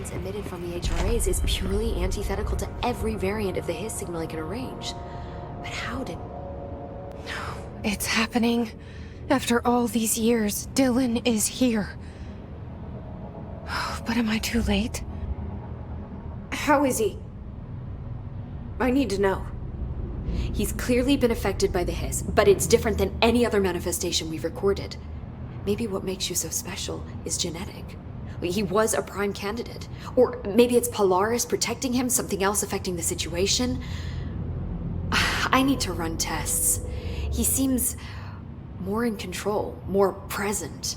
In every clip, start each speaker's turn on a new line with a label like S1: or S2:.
S1: resonance emitted from the HRAs is purely antithetical to every variant of the hiss signal I can arrange. But how did...
S2: It's happening. After all these years, Dylan is here. But am I too late?
S1: How is he? I need to know. He's clearly been affected by the hiss, but it's different than any other manifestation we've recorded. Maybe what makes you so special is genetic. He was a prime candidate. Or maybe it's Polaris protecting him, something else affecting the situation. I need to run tests. He seems more in control, more present.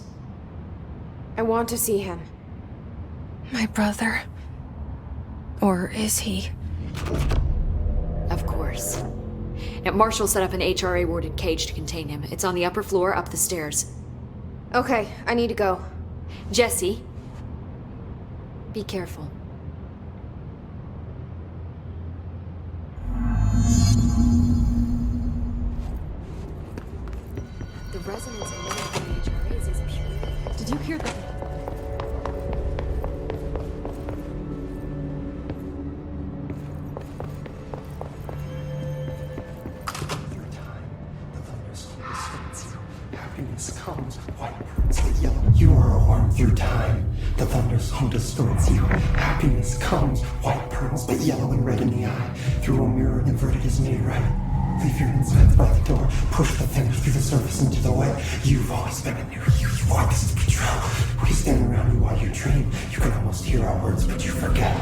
S2: I want to see him. My brother. Or is he?
S1: Of course. Now, Marshall set up an HRA-warded cage to contain him. It's on the upper floor, up the stairs.
S2: Okay, I need to go.
S1: Jesse, be careful. The resonance emitted from the HRAs is pure.
S2: Did you hear that?
S3: Happiness comes, white burns the yellow. You are a worm through time. The thunder's home distorts you. Happiness comes, white pearls, but yellow and red in the eye. Through a mirror, inverted is made right. Leave your insides by the door. Push the fingers through the surface into the way. You've always been a new you. You want this to be true. We stand around you while you dream. You can almost hear our words, but you forget.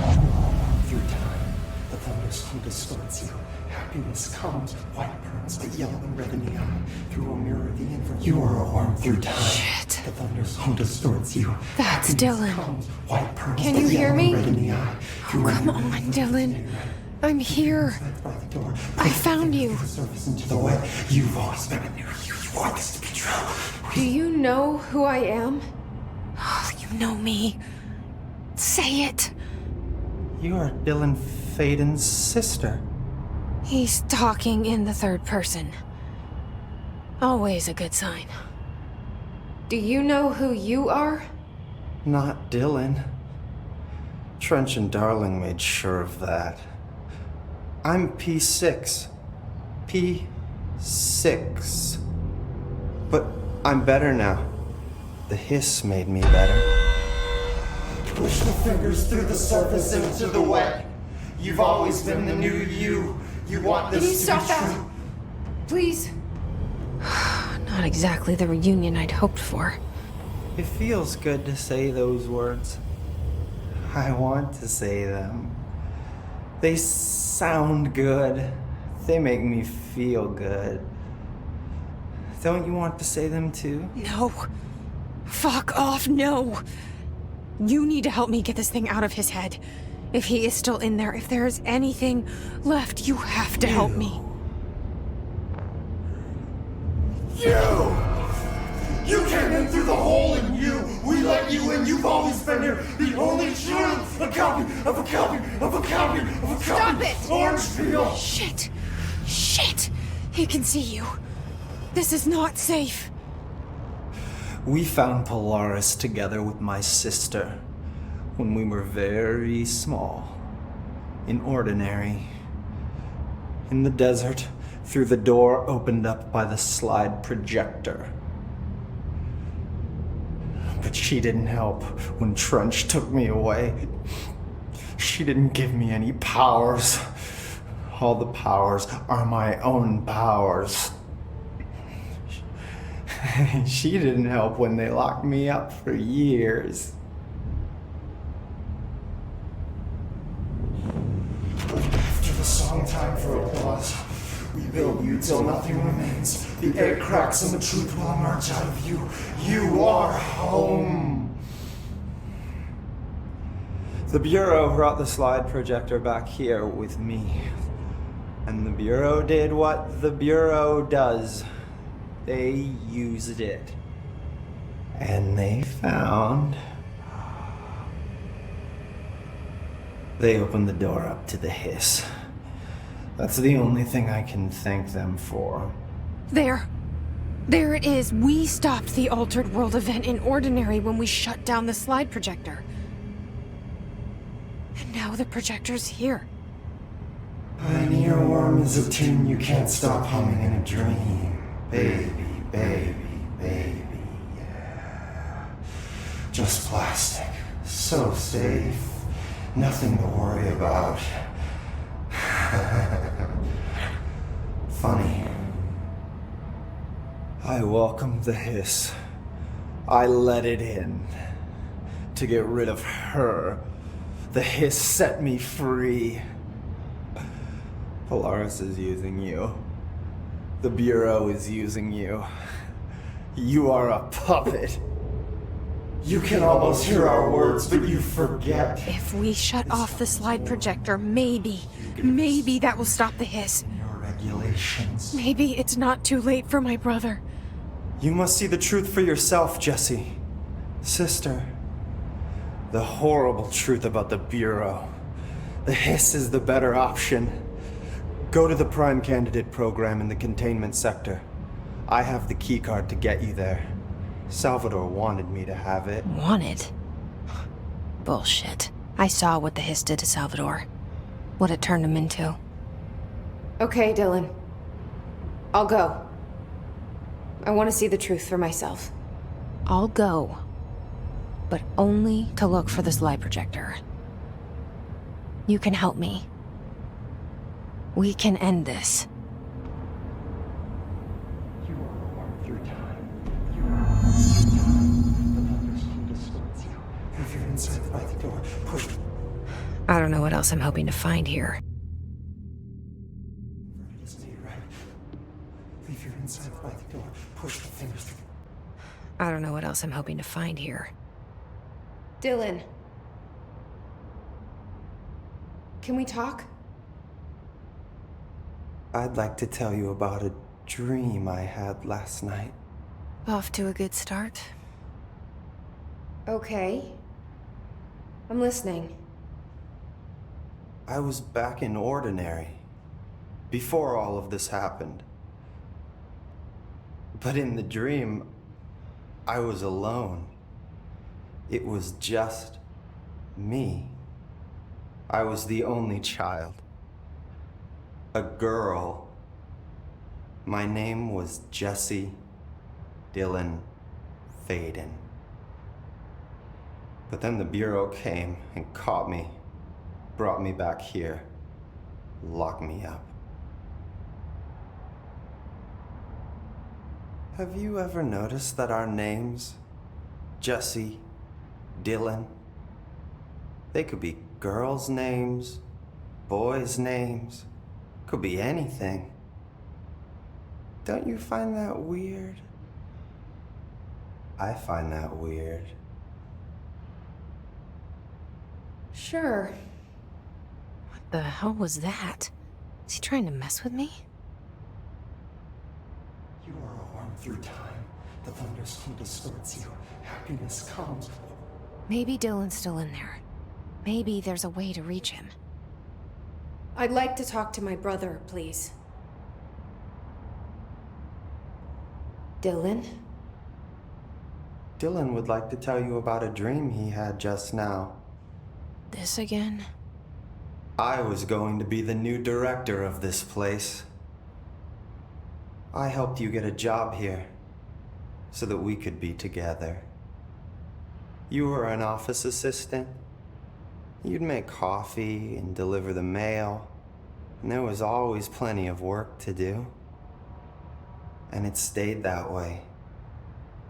S3: Through time, the thunder's home distorts you. Happiness comes, white pearls, but yellow and red in the eye. Through a mirror, the inverted. You are a worm through time.
S2: Shit.
S3: The thunder's home distorts you.
S2: That's
S3: Happiness
S2: Dylan.
S3: comes, white pearls,
S2: Can
S3: but
S2: you hear
S3: yellow
S2: me?
S3: and red in the eye. Through a
S2: Come
S3: mirror,
S2: on,
S3: the
S2: Dylan.
S3: inverted.
S2: I'm here.
S3: By the door.
S2: I found you.
S3: The surface into the way. You've always been a new you. You want this to be true.
S2: Do you know who I am? You know me. Say it.
S3: You are Dylan Faden's sister.
S2: He's talking in the third person. Always a good sign. Do you know who you are?
S3: Not Dylan. Trench and Darling made sure of that. I'm P6. P6. But I'm better now. The hiss made me better. Push the fingers through the surface into the wet. You've always been the new you. You want this
S2: Can you
S3: to
S2: stop
S3: be
S2: that?
S3: true.
S2: Please. Not exactly the reunion I'd hoped for.
S3: It feels good to say those words. I want to say them. They sound good. They make me feel good. Don't you want to say them too?
S2: No. Fuck off, no. You need to help me get this thing out of his head. If he is still in there, if there is anything left, you have to help me.
S3: You came in through the hole in you. We let you in. You've always been here. The only truth. A copy of a copy of a copy of a copy.
S2: Stop it!
S3: Orange peel.
S2: Shit. Shit. He can see you. This is not safe.
S3: We found Polaris together with my sister when we were very small, in Ordinary, in the desert, through the door opened up by the slide projector. But she didn't help when Trench took me away. She didn't give me any powers. All the powers are my own powers. She didn't help when they locked me up for years. After the song time for applause, we build you till nothing remains. The air cracks and the truth will emerge out of you. You are home. The Bureau brought the slide projector back here with me. And the Bureau did what the Bureau does. They used it. And they found... They opened the door up to the hiss. That's the only thing I can thank them for.
S2: There. There it is. We stopped the Altered World event in Ordinary when we shut down the slide projector. how the projector's here.
S3: An earworm is a tune you can't stop humming in a dream. Baby, baby, baby, yeah. Just plastic, so safe, nothing to worry about. Funny. I welcomed the hiss. I let it in. To get rid of her. The hiss set me free. Polaris is using you. The Bureau is using you. You are a puppet. You can almost hear our words, but you forget.
S2: If we shut off the slide projector, maybe that will stop the hiss.
S3: Your regulations.
S2: Maybe it's not too late for my brother.
S3: You must see the truth for yourself, Jesse. Sister. The horrible truth about the Bureau. The hiss is the better option. Go to the Prime Candidate program in the containment sector. I have the keycard to get you there. Salvador wanted me to have it.
S2: Wanted? Bullshit. I saw what the hiss did to Salvador. What it turned him into.
S1: Okay, Dylan. I'll go. I want to see the truth for myself.
S2: I'll go. But only to look for the slide projector. You can help me. We can end this.
S3: You are worth your time. You are worth your time. The thunder's home distorts you. If you're inside by the door, push.
S2: I don't know what else I'm hoping to find here.
S3: It is me, right? Leave your inside by the door. Push the fingers through.
S2: I don't know what else I'm hoping to find here.
S1: Dylan. Can we talk?
S3: I'd like to tell you about a dream I had last night.
S2: Off to a good start.
S1: Okay. I'm listening.
S3: I was back in Ordinary, before all of this happened. But in the dream, I was alone. It was just me. I was the only child. A girl. My name was Jesse Dylan Faden. But then the Bureau came and caught me, brought me back here, locked me up. Have you ever noticed that our names, Jesse, Dylan, they could be girls' names, boys' names, could be anything. Don't you find that weird? I find that weird.
S1: Sure.
S2: What the hell was that? Is he trying to mess with me?
S3: You are a worm through time. The thunderstorm distorts you. Happiness comes.
S2: Maybe Dylan's still in there. Maybe there's a way to reach him.
S1: I'd like to talk to my brother, please. Dylan?
S3: Dylan would like to tell you about a dream he had just now.
S2: This again?
S3: I was going to be the new director of this place. I helped you get a job here, so that we could be together. You were an office assistant. You'd make coffee and deliver the mail, and there was always plenty of work to do. And it stayed that way,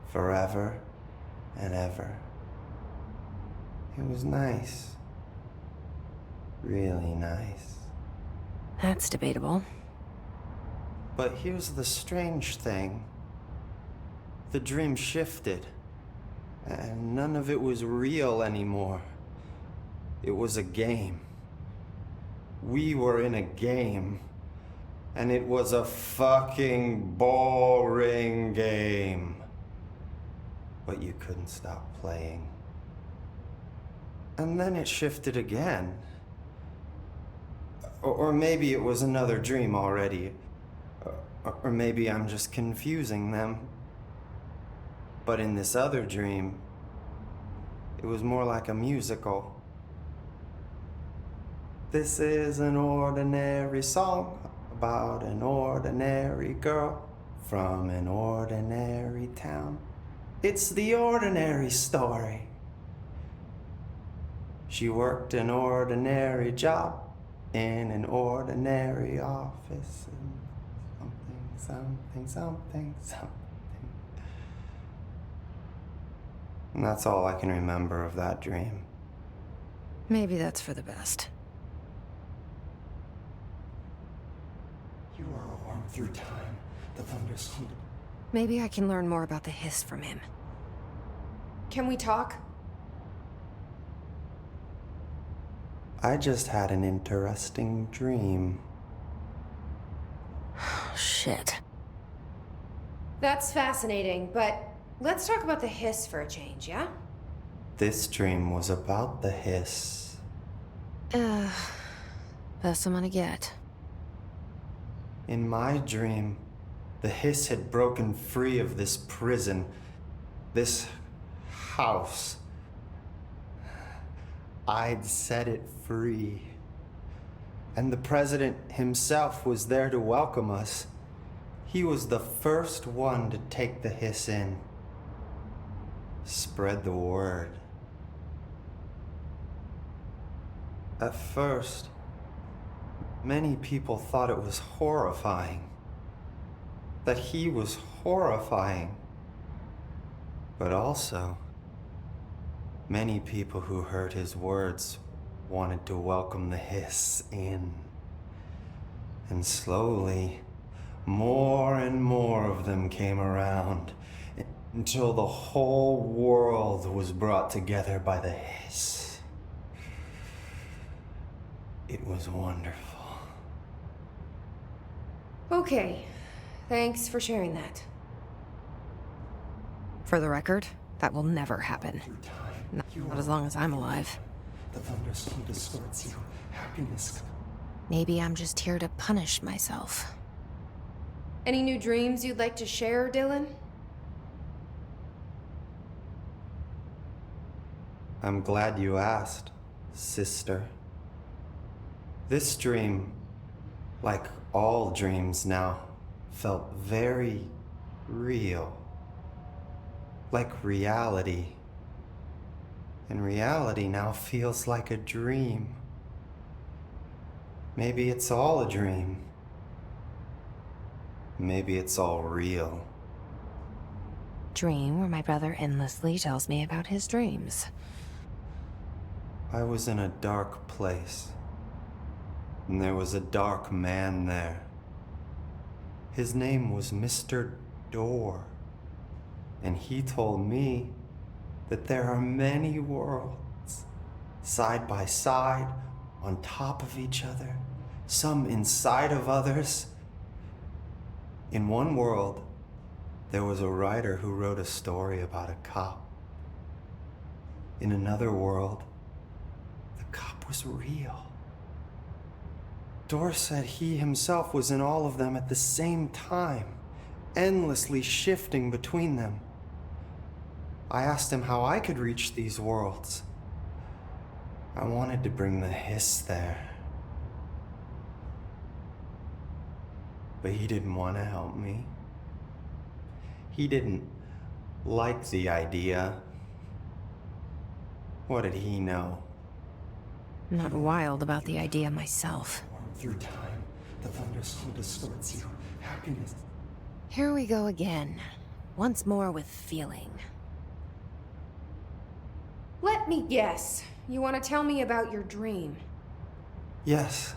S3: forever and ever. It was nice. Really nice.
S2: That's debatable.
S3: But here's the strange thing. The dream shifted, and none of it was real anymore. It was a game. We were in a game, and it was a fucking boring game. But you couldn't stop playing. And then it shifted again. Or maybe it was another dream already. Or maybe I'm just confusing them. But in this other dream, it was more like a musical. This is an ordinary song about an ordinary girl from an ordinary town. It's the ordinary story. She worked an ordinary job in an ordinary office. And something. And that's all I can remember of that dream.
S2: Maybe that's for the best.
S3: You are a worm through time. The thunder's haunted.
S2: Maybe I can learn more about the hiss from him.
S1: Can we talk?
S3: I just had an interesting dream.
S2: Shit.
S1: That's fascinating, but let's talk about the hiss for a change, yeah?
S3: This dream was about the hiss.
S2: Best I'm gonna get.
S3: In my dream, the hiss had broken free of this prison, this house. I'd set it free. And the president himself was there to welcome us. He was the first one to take the hiss in. Spread the word. At first, many people thought it was horrifying. That he was horrifying. But also, many people who heard his words wanted to welcome the hiss in. And slowly, more and more of them came around until the whole world was brought together by the hiss. It was wonderful.
S1: Okay. Thanks for sharing that.
S2: For the record, that will never happen. Not as long as I'm alive.
S3: The thunderstorm distorts you. Happiness.
S2: Maybe I'm just here to punish myself.
S1: Any new dreams you'd like to share, Dylan?
S3: I'm glad you asked, sister. This dream, like all dreams now, felt very real. Like reality. And reality now feels like a dream. Maybe it's all a dream. Maybe it's all real.
S2: Dream where my brother endlessly tells me about his dreams.
S3: I was in a dark place. And there was a dark man there. His name was Mr. Door. And he told me that there are many worlds, side by side, on top of each other, some inside of others. In one world, there was a writer who wrote a story about a cop. In another world, the cop was real. Door said he himself was in all of them at the same time, endlessly shifting between them. I asked him how I could reach these worlds. I wanted to bring the hiss there. But he didn't want to help me. He didn't like the idea. What did he know?
S2: I'm not wild about the idea myself.
S3: Through time, the thunderstorm distorts you. Happiness.
S2: Here we go again. Once more with feeling.
S1: Let me guess. You want to tell me about your dream?
S3: Yes.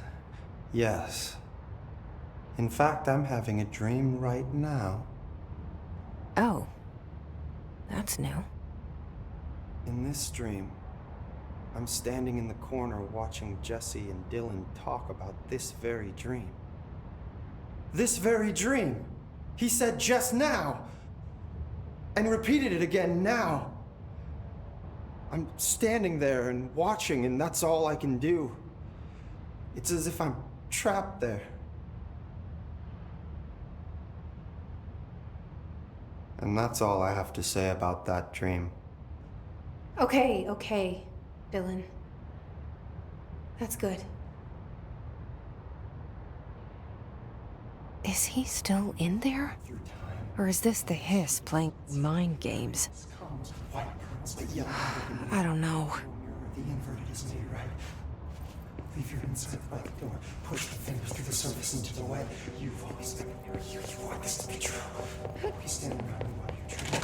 S3: In fact, I'm having a dream right now.
S2: Oh. That's new.
S3: In this dream, I'm standing in the corner watching Jesse and Dylan talk about this very dream. This very dream! He said just now! And repeated it again now! I'm standing there and watching, and that's all I can do. It's as if I'm trapped there. And that's all I have to say about that dream.
S1: Okay, Dylan. That's good.
S2: Is he still in there? Or is this the hiss playing mind games?
S3: Comes white pearls, but yellow and
S2: I don't know.
S3: the inverted is made right. Leave your inside by the door. Push the fingers through the surface into the wet. You've always been near you. You want this to be true. Be standing around me while you dream.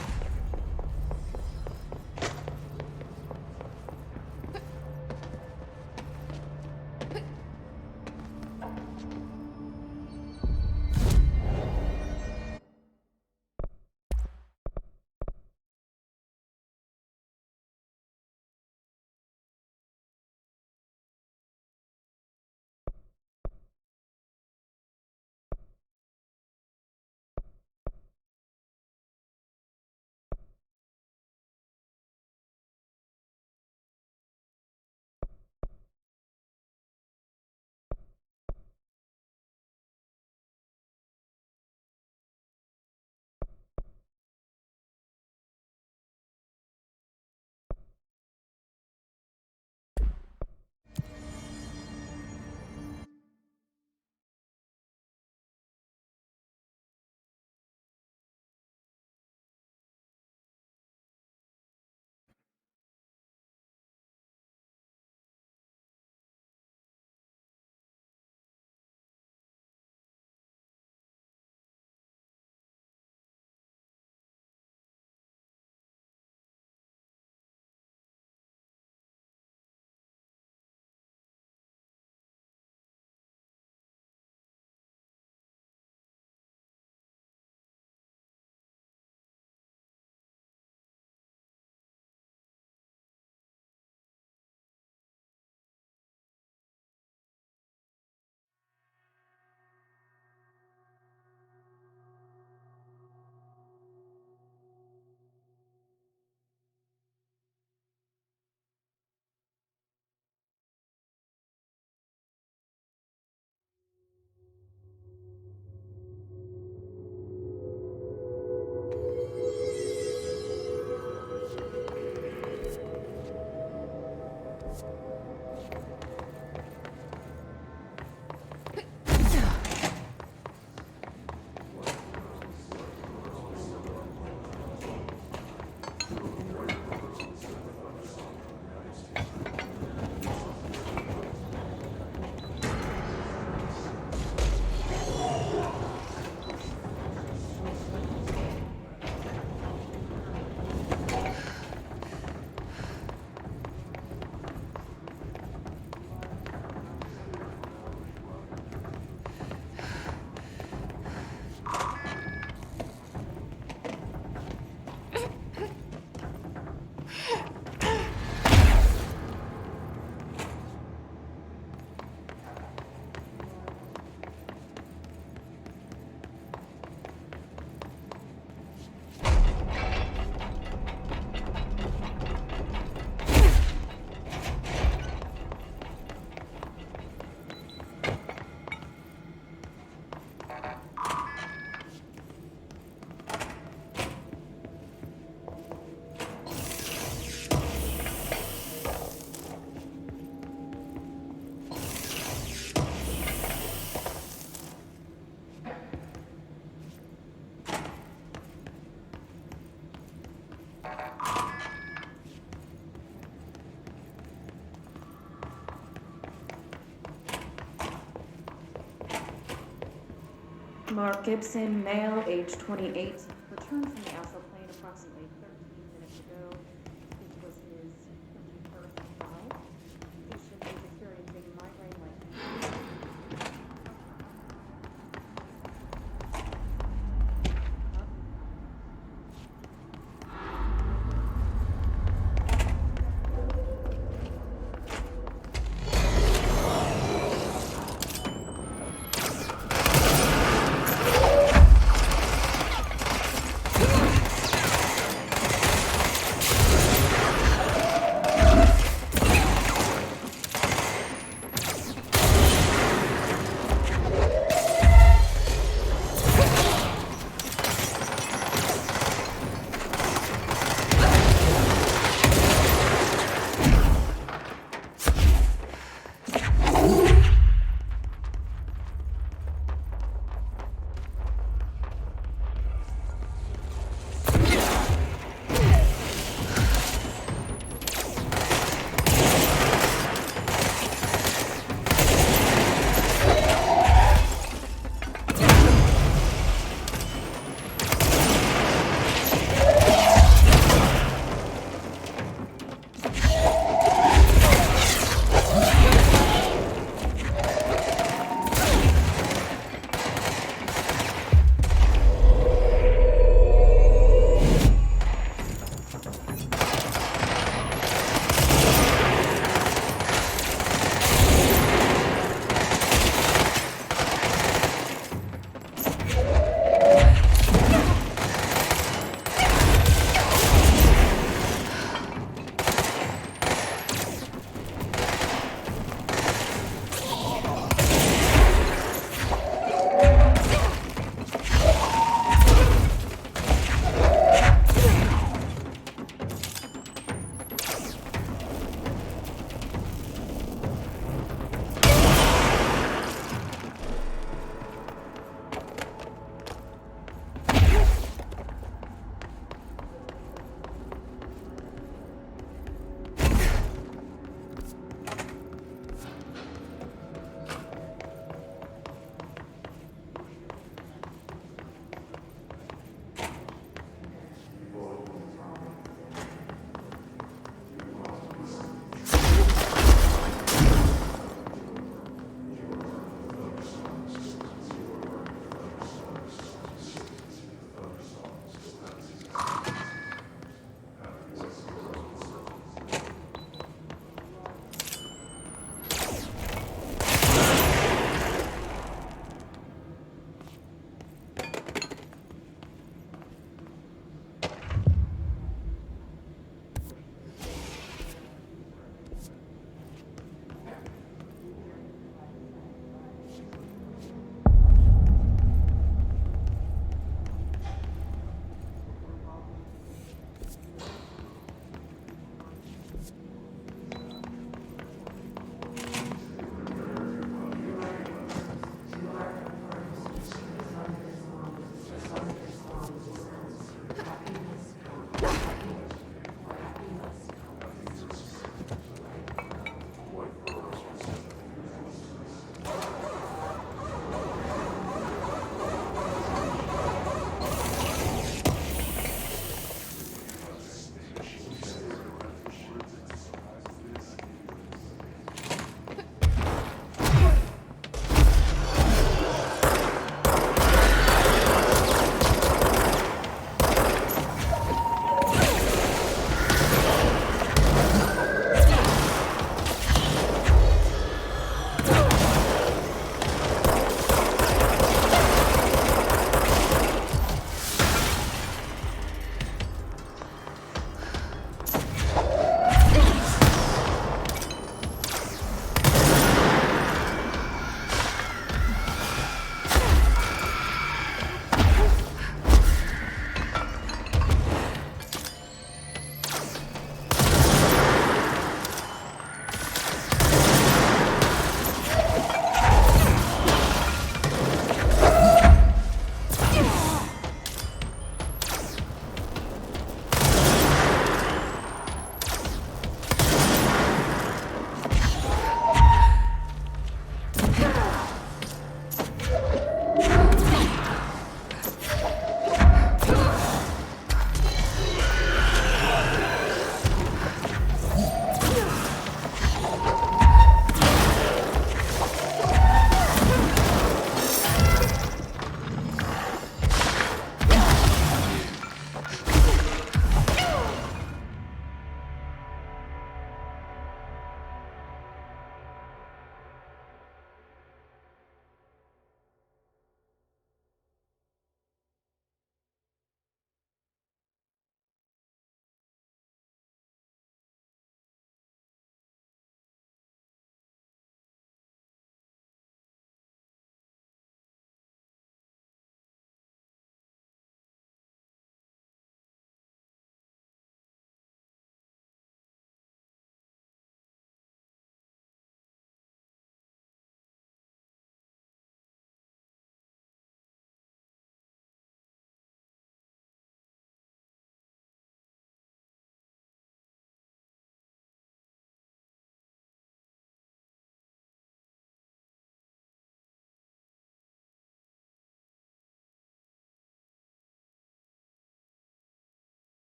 S4: Mark Gibson, male, age 28, returned from the astral plane approximately 13 minutes ago. This was his 21st flight. Patient is experiencing migraine-like.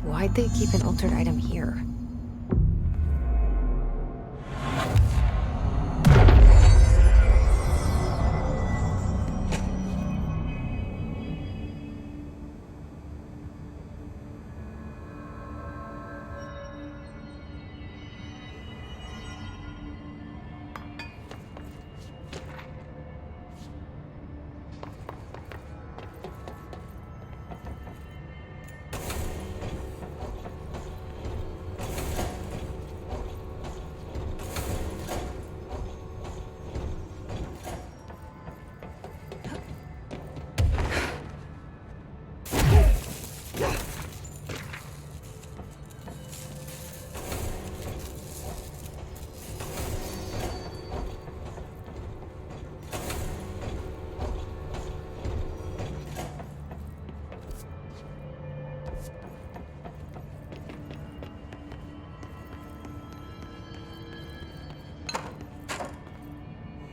S2: Why'd they keep an altered item here?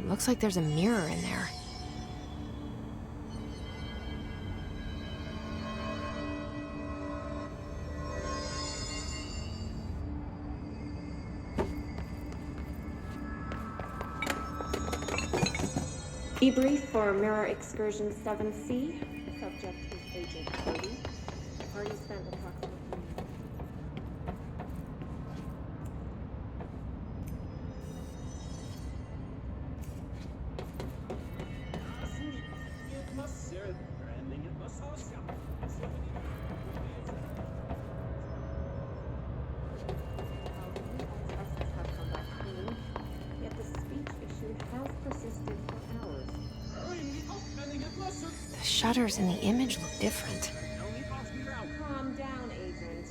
S2: Looks like there's a mirror in there.
S4: Debrief for Mirror Excursion 7C. Subject is Agent Cody. Party spent approximately...
S2: The shutters in the image look different.
S4: Calm down, Agent.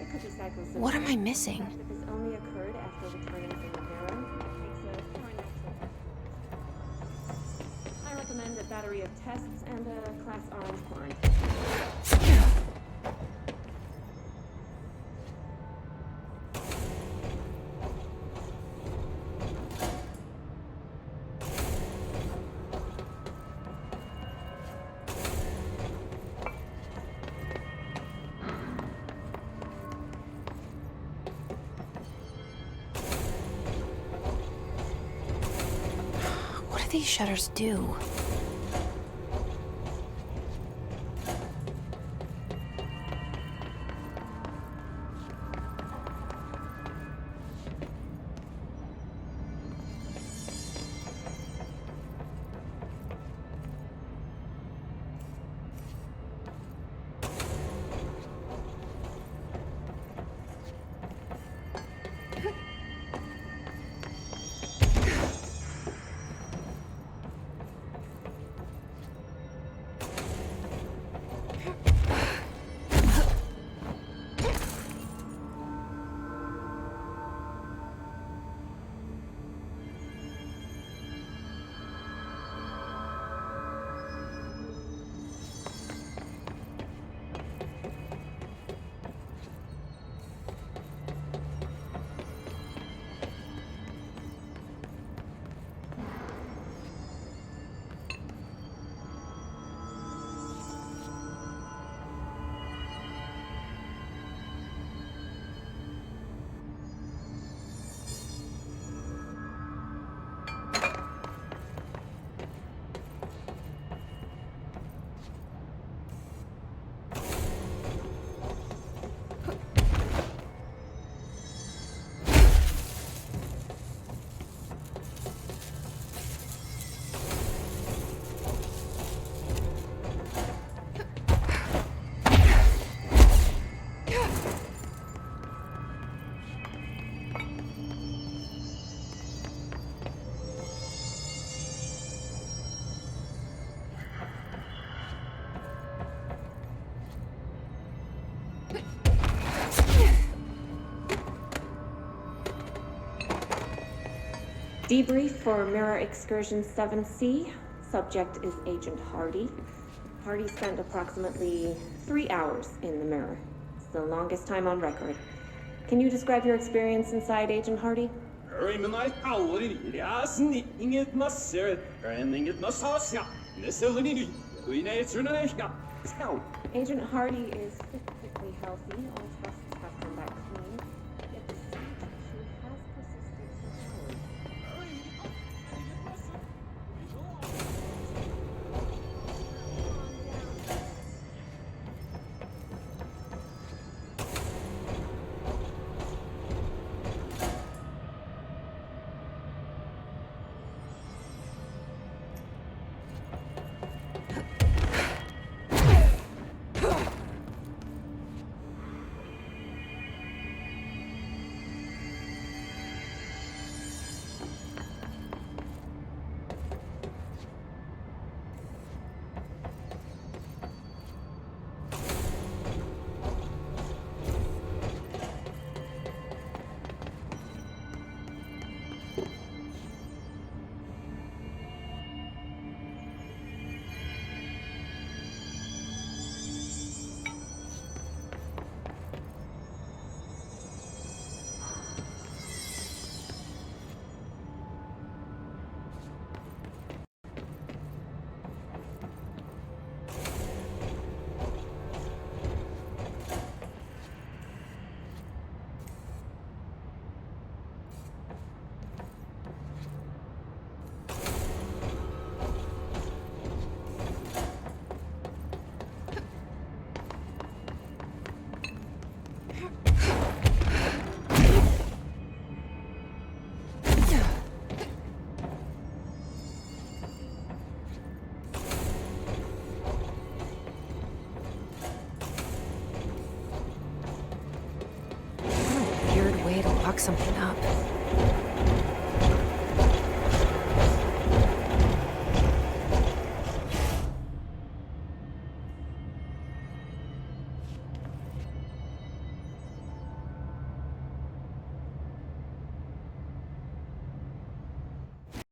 S4: It could be psychosis.
S2: What am I missing?
S4: If this only occurred after returning from the mirror, it takes a foreign accent. I recommend a battery of tests and a class orange quarantine.
S2: What do these shutters do?
S4: Debrief for Mirror Excursion 7C. Subject is Agent Hardy. Hardy spent approximately 3 hours in the mirror. It's the longest time on record. Can you describe your experience inside, Agent Hardy? Agent Hardy is physically healthy. All tests have come back clean. Yet the stomach issue has persisted for hours.
S2: Weird way to lock something up.